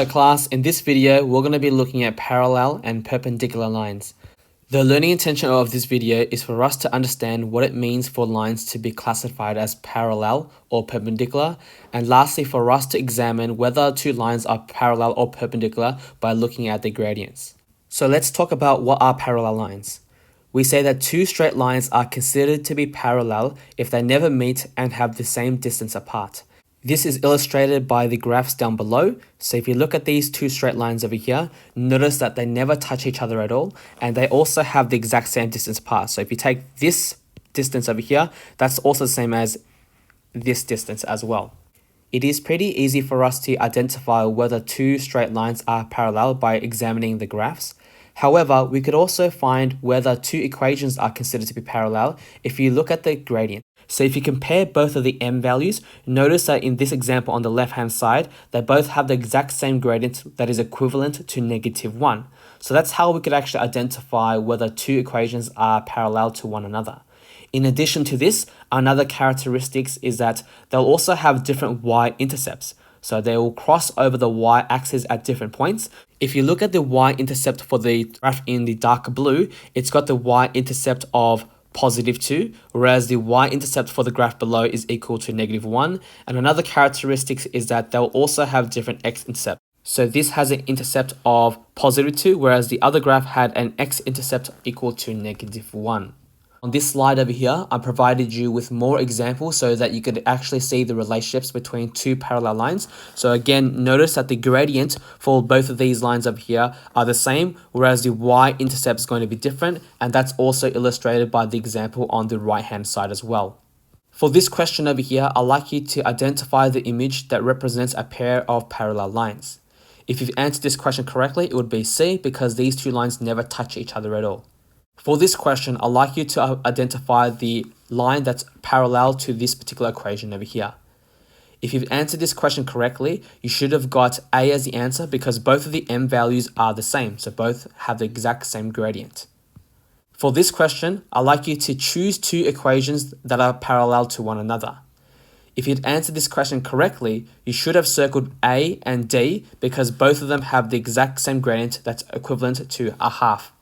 Hello class, in this video we're going to be looking at parallel and perpendicular lines. The learning intention of this video is for us to understand what it means for lines to be classified as parallel or perpendicular, and lastly for us to examine whether two lines are parallel or perpendicular by looking at the gradients. So let's talk about what are parallel lines. We say that two straight lines are considered to be parallel if they never meet and have the same distance apart. This is illustrated by the graphs down below. So if you look at these two straight lines over here, notice that they never touch each other at all, and they also have the exact same distance apart. So if you take this distance over here, that's also the same as this distance as well. It is pretty easy for us to identify whether two straight lines are parallel by examining the graphs. However, we could also find whether two equations are considered to be parallel if you look at the gradient. So if you compare both of the m values, notice that in this example on the left hand side, they both have the exact same gradient that is equivalent to -1. So that's how we could actually identify whether two equations are parallel to one another. In addition to this, another characteristic is that they'll also have different y-intercepts. So they will cross over the y-axis at different points. If you look at the y-intercept for the graph in the dark blue, it's got the y-intercept of +2, whereas the y-intercept for the graph below is equal to -1. And another characteristic is that they'll also have different x-intercepts. So this has an intercept of +2, whereas the other graph had an x-intercept equal to -1. On this slide over here, I provided you with more examples so that you could actually see the relationships between two parallel lines. So again, notice that the gradient for both of these lines over here are the same, whereas the y-intercept is going to be different, and that's also illustrated by the example on the right-hand side as well. For this question over here, I'd like you to identify the image that represents a pair of parallel lines. If you've answered this question correctly, it would be C, because these two lines never touch each other at all. For this question, I'd like you to identify the line that's parallel to this particular equation over here. If you've answered this question correctly, you should have got A as the answer because both of the m values are the same, so both have the exact same gradient. For this question, I'd like you to choose two equations that are parallel to one another. If you'd answered this question correctly, you should have circled A and D because both of them have the exact same gradient that's equivalent to a half.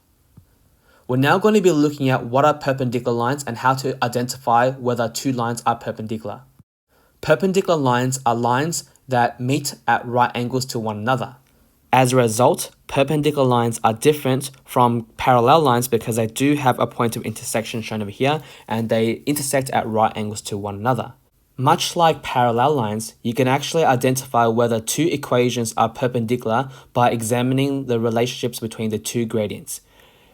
We're now going to be looking at what are perpendicular lines and how to identify whether two lines are perpendicular. Perpendicular lines are lines that meet at right angles to one another. As a result, perpendicular lines are different from parallel lines because they do have a point of intersection shown over here, and they intersect at right angles to one another. Much like parallel lines, you can actually identify whether two equations are perpendicular by examining the relationships between the two gradients.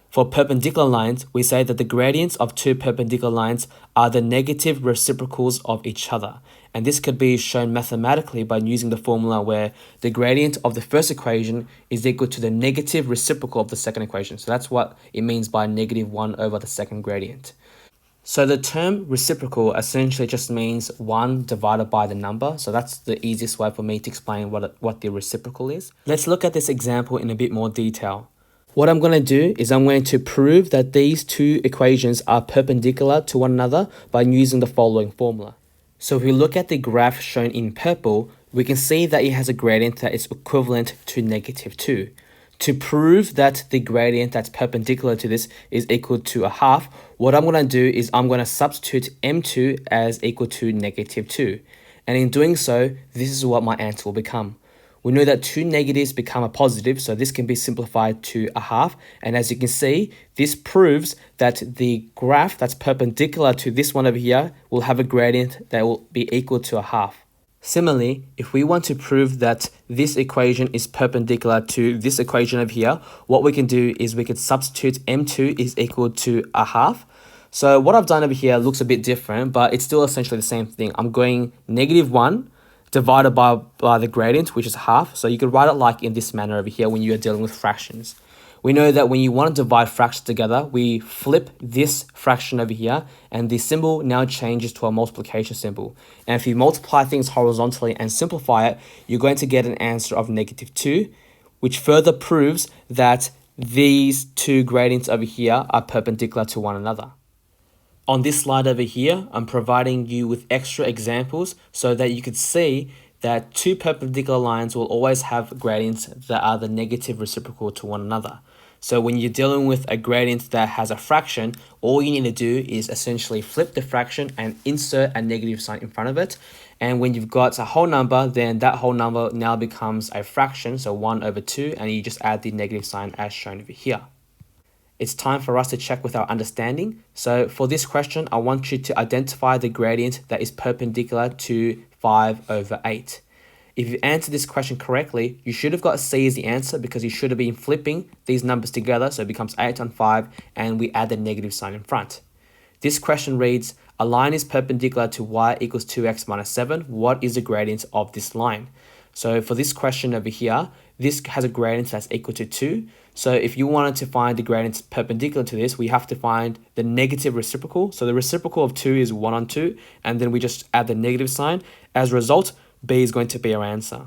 For perpendicular lines, we say that the gradients of two perpendicular lines are the negative reciprocals of each other. And this could be shown mathematically by using the formula where the gradient of the first equation is equal to the negative reciprocal of the second equation. So that's what it means by -1 over the second gradient. So the term reciprocal essentially just means 1 divided by the number. So that's the easiest way for me to explain what the reciprocal is. Let's look at this example in a bit more detail. What I'm going to do is I'm going to prove that these two equations are perpendicular to one another by using the following formula. So if we look at the graph shown in purple, we can see that it has a gradient that is equivalent to -2. To prove that the gradient that's perpendicular to this is equal to a half, what I'm going to do is I'm going to substitute m2 as equal to -2. And in doing so, this is what my answer will become. We know that two negatives become a positive, so this can be simplified to a half. And as you can see, this proves that the graph that's perpendicular to this one over here will have a gradient that will be equal to a half. Similarly, if we want to prove that this equation is perpendicular to this equation over here, what we can do is we could substitute m2 is equal to a half. So what I've done over here looks a bit different, but it's still essentially the same thing. I'm going -1 divided by the gradient, which is half. So you could write it like in this manner over here when you are dealing with fractions. We know that when you want to divide fractions together, we flip this fraction over here, and the symbol now changes to a multiplication symbol. And if you multiply things horizontally and simplify it, you're going to get an answer of -2, which further proves that these two gradients over here are perpendicular to one another. On this slide over here, I'm providing you with extra examples so that you could see that two perpendicular lines will always have gradients that are the negative reciprocal to one another. So when you're dealing with a gradient that has a fraction, all you need to do is essentially flip the fraction and insert a negative sign in front of it. And when you've got a whole number, then that whole number now becomes a fraction, so 1 over 2, and you just add the negative sign as shown over here. It's time for us to check with our understanding. So for this question, I want you to identify the gradient that is perpendicular to 5 over 8. If you answer this question correctly, you should have got C as the answer because you should have been flipping these numbers together, so it becomes 8 on 5, and we add the negative sign in front. This question reads, a line is perpendicular to y equals 2x minus 7. What is the gradient of this line? So for this question over here, this has a gradient that's equal to 2. So if you wanted to find the gradient perpendicular to this, we have to find the negative reciprocal. So the reciprocal of 2 is 1 on 2, and then we just add the negative sign. As a result, B is going to be our answer.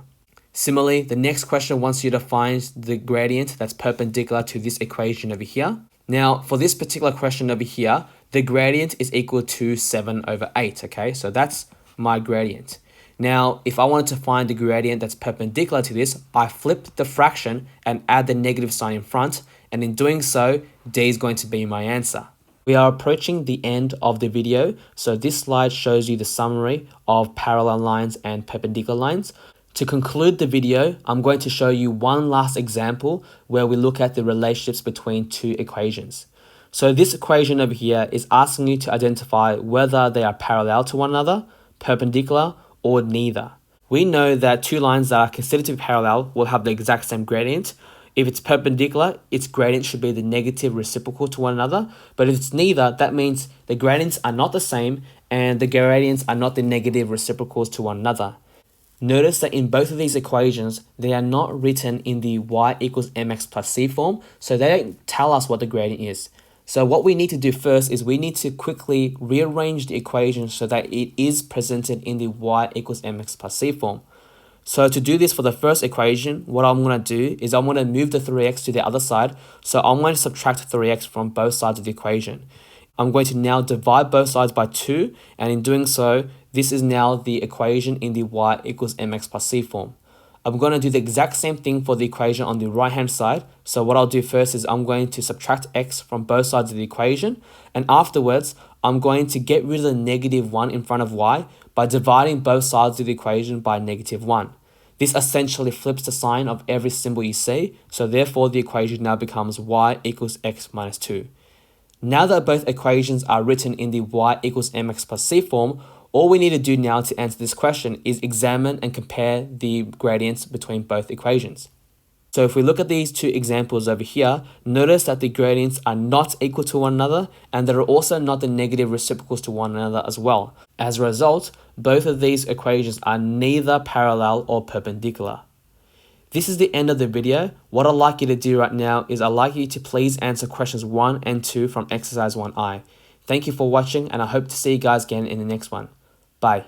Similarly, the next question wants you to find the gradient that's perpendicular to this equation over here. Now, for this particular question over here, the gradient is equal to 7 over 8, okay? So that's my gradient. Now, if I wanted to find the gradient that's perpendicular to this, I flip the fraction and add the negative sign in front, and in doing so, D is going to be my answer. We are approaching the end of the video, so this slide shows you the summary of parallel lines and perpendicular lines. To conclude the video, I'm going to show you one last example where we look at the relationships between two equations. So this equation over here is asking you to identify whether they are parallel to one another, perpendicular, or neither. We know that two lines that are considered to be parallel will have the exact same gradient. If it's perpendicular, its gradient should be the negative reciprocal to one another. But if it's neither, that means the gradients are not the same and the gradients are not the negative reciprocals to one another. Notice that in both of these equations, they are not written in the y equals mx plus c form, so they don't tell us what the gradient is. So what we need to do first is we need to quickly rearrange the equation so that it is presented in the y equals mx plus c form. So to do this for the first equation, what I'm going to do is I'm going to move the 3x to the other side. So I'm going to subtract 3x from both sides of the equation. I'm going to now divide both sides by 2, and in doing so, this is now the equation in the y equals mx plus c form. I'm going to do the exact same thing for the equation on the right hand side. So what I'll do first is I'm going to subtract x from both sides of the equation, and afterwards I'm going to get rid of the negative 1 in front of y by dividing both sides of the equation by negative 1. This essentially flips the sign of every symbol you see, so therefore the equation now becomes y equals x minus 2. Now that both equations are written in the y equals mx plus c form, all we need to do now to answer this question is examine and compare the gradients between both equations. So if we look at these two examples over here, notice that the gradients are not equal to one another, and there are also not the negative reciprocals to one another as well. As a result, both of these equations are neither parallel or perpendicular. This is the end of the video. What I'd like you to do right now is I'd like you to please answer questions 1 and 2 from exercise 1i. Thank you for watching, and I hope to see you guys again in the next one. Bye.